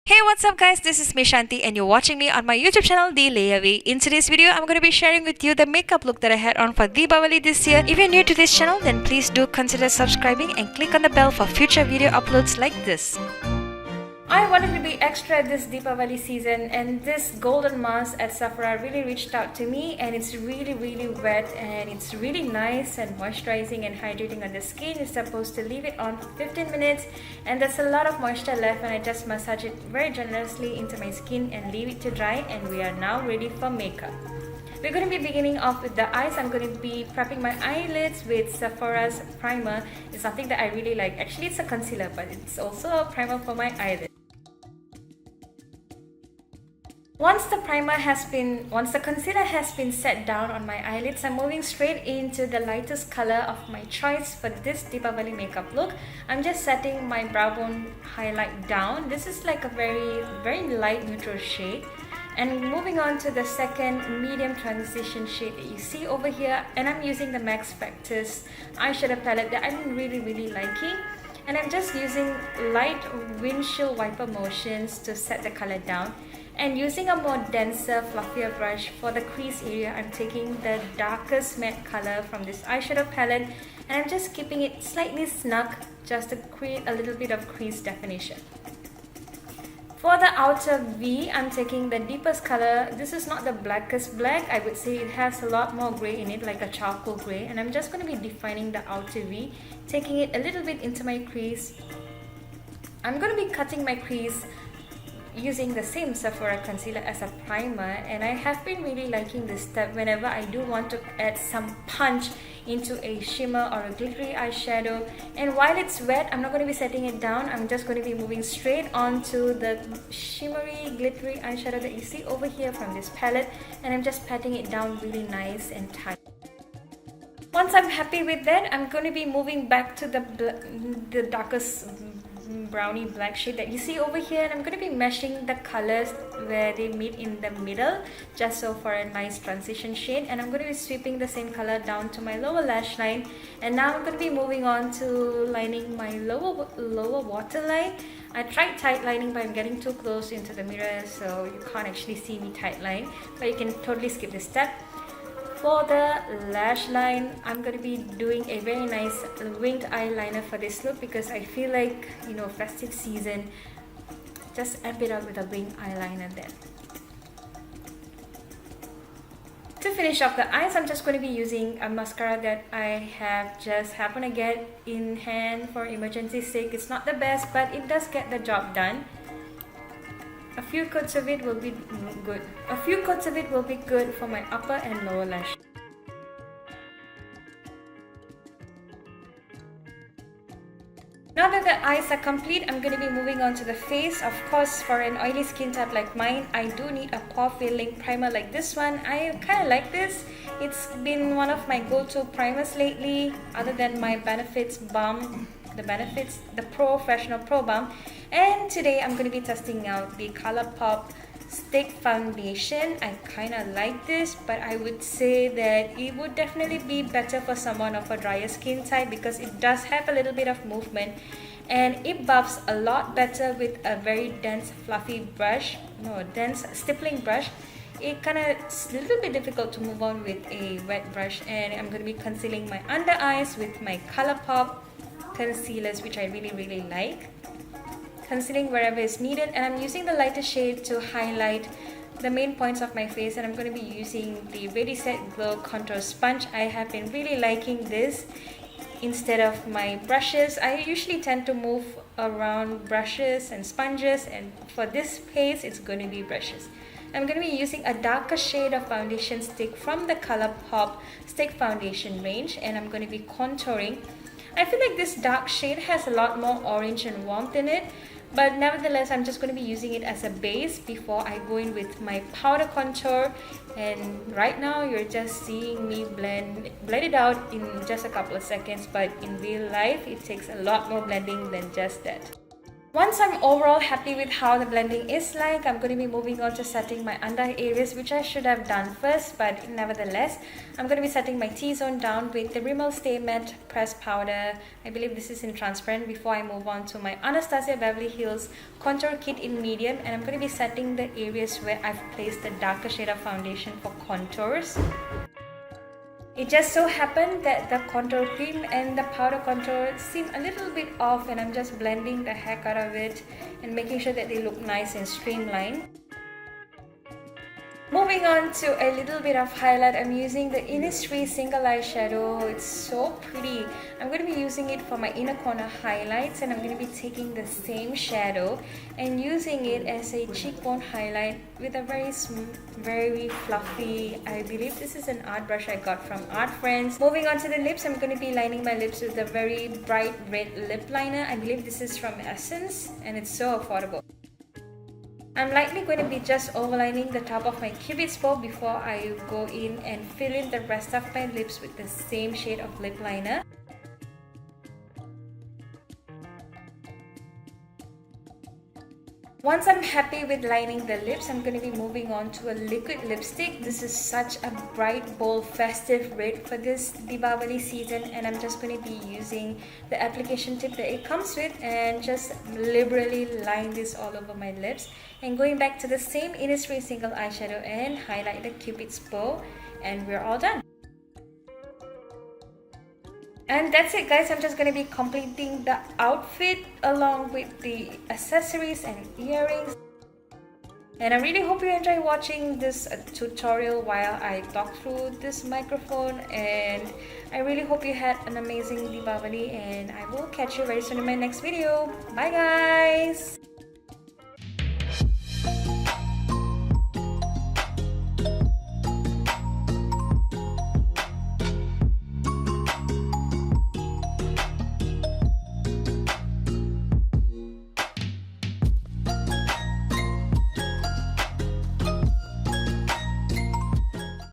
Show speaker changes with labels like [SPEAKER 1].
[SPEAKER 1] Hey, what's up guys? This is me Shanti and you're watching me on my YouTube channel The Layaway. In today's video, I'm going to be sharing with you the makeup look that I had on for Deepavali this year. If you're new to this channel, then please do consider subscribing and click on the bell for future video uploads like this. I wanted to be extra this Deepavali season, and this golden mask at Sephora really reached out to me, and it's really wet and it's really nice and moisturizing and hydrating on the skin. You're supposed to leave it on for 15 minutes and there's a lot of moisture left, and I just massage it very generously into my skin and leave it to dry, and we are now ready for makeup. We're going to be beginning off with the eyes. I'm going to be prepping my eyelids with Sephora's primer. It's something that I really like. Actually, it's a concealer, but it's also a primer for my eyelids. Once the concealer has been set down on my eyelids, I'm moving straight into the lightest color of my choice for this Deepavali makeup look. I'm just setting my brow bone highlight down. This is like a very light neutral shade. And moving on to the second medium transition shade that you see over here, and I'm using the Max Factors eyeshadow palette that I'm really liking. And I'm just using light windshield wiper motions to set the color down. And using a more denser, fluffier brush for the crease area, I'm taking the darkest matte color from this eyeshadow palette and I'm just keeping it slightly snug just to create a little bit of crease definition. For the outer V, I'm taking the deepest color. This is not the blackest black. I would say it has a lot more gray in it, like a charcoal gray. And I'm just going to be defining the outer V, taking it a little bit into my crease. I'm going to be cutting my crease using the same Sephora concealer as a primer, and I have been really liking this step whenever I do want to add some punch into a shimmer or a glittery eyeshadow. And while it's wet, I'm not going to be setting it down. I'm just going to be moving straight onto the shimmery glittery eyeshadow that you see over here from this palette, and I'm just patting it down really nice and tight. Once I'm happy with that, I'm going to be moving back to the darkest brownie black shade that you see over here, and I'm going to be meshing the colors where they meet in the middle, just so for a nice transition shade. And I'm going to be sweeping the same color down to my lower lash line, and now I'm going to be moving on to lining my lower waterline. I tried tight lining, but I'm getting too close into the mirror, so you can't actually see me tight line, but you can totally skip this step. For the lash line, I'm going to be doing a very nice winged eyeliner for this look because I feel like, festive season, just amp it up with a winged eyeliner then. To finish off the eyes, I'm just going to be using a mascara that I have just happened to get in hand for emergency sake. It's not the best, but it does get the job done. A few coats of it will be good. For my upper and lower lash. Now that the eyes are complete, I'm going to be moving on to the face. Of course, for an oily skin type like mine, I do need a pore filling primer like this one. I kind of like this. It's been one of my go-to primers lately, other than my Benefits Balm. The Professional Pro Balm. And today I'm going to be testing out the ColourPop Stick Foundation. I kind of like this, but I would say that it would definitely be better for someone of a drier skin type because it does have a little bit of movement and it buffs a lot better with a very dense dense stippling brush. It kind of is a little bit difficult to move on with a wet brush, and I'm going to be concealing my under eyes with my ColourPop concealers, which I really like. Concealing wherever is needed, and I'm using the lighter shade to highlight the main points of my face, and I'm going to be using the Ready Set Glow Contour Sponge. I have been really liking this instead of my brushes. I usually tend to move around brushes and sponges, and for this case it's going to be brushes. I'm going to be using a darker shade of foundation stick from the ColourPop Stick Foundation range, and I'm going to be contouring. I feel like this dark shade has a lot more orange and warmth in it, but nevertheless I'm just going to be using it as a base before I go in with my powder contour. And right now you're just seeing me blend it out in just a couple of seconds, but in real life it takes a lot more blending than just that. Once I'm overall happy with how the blending is like, I'm going to be moving on to setting my under eye areas, which I should have done first, but nevertheless, I'm going to be setting my T-zone down with the Rimmel Stay Matte Pressed Powder. I believe this is in transparent, before I move on to my Anastasia Beverly Hills Contour Kit in medium, and I'm going to be setting the areas where I've placed the darker shade of foundation for contours. It just so happened that the contour cream and the powder contour seem a little bit off, and I'm just blending the heck out of it and making sure that they look nice and streamlined. Moving on to a little bit of highlight, I'm using the Innisfree Single Eyeshadow. It's so pretty. I'm going to be using it for my inner corner highlights, and I'm going to be taking the same shadow and using it as a cheekbone highlight with a very smooth, very fluffy, I believe this is an art brush I got from Art Friends. Moving on to the lips, I'm going to be lining my lips with a very bright red lip liner. I believe this is from Essence, and it's so affordable. I'm likely going to be just overlining the top of my Cupid's bow before I go in and fill in the rest of my lips with the same shade of lip liner. Once I'm happy with lining the lips, I'm going to be moving on to a liquid lipstick. This is such a bright, bold, festive red for this Deepavali season, and I'm just going to be using the application tip that it comes with and just liberally line this all over my lips. And going back to the same Innisfree single eyeshadow and highlight the Cupid's bow, and we're all done. And that's it, guys. I'm just going to be completing the outfit along with the accessories and earrings. And I really hope you enjoy watching this tutorial while I talk through this microphone. And I really hope you had an amazing Deepavali, and I will catch you very soon in my next video. Bye, guys!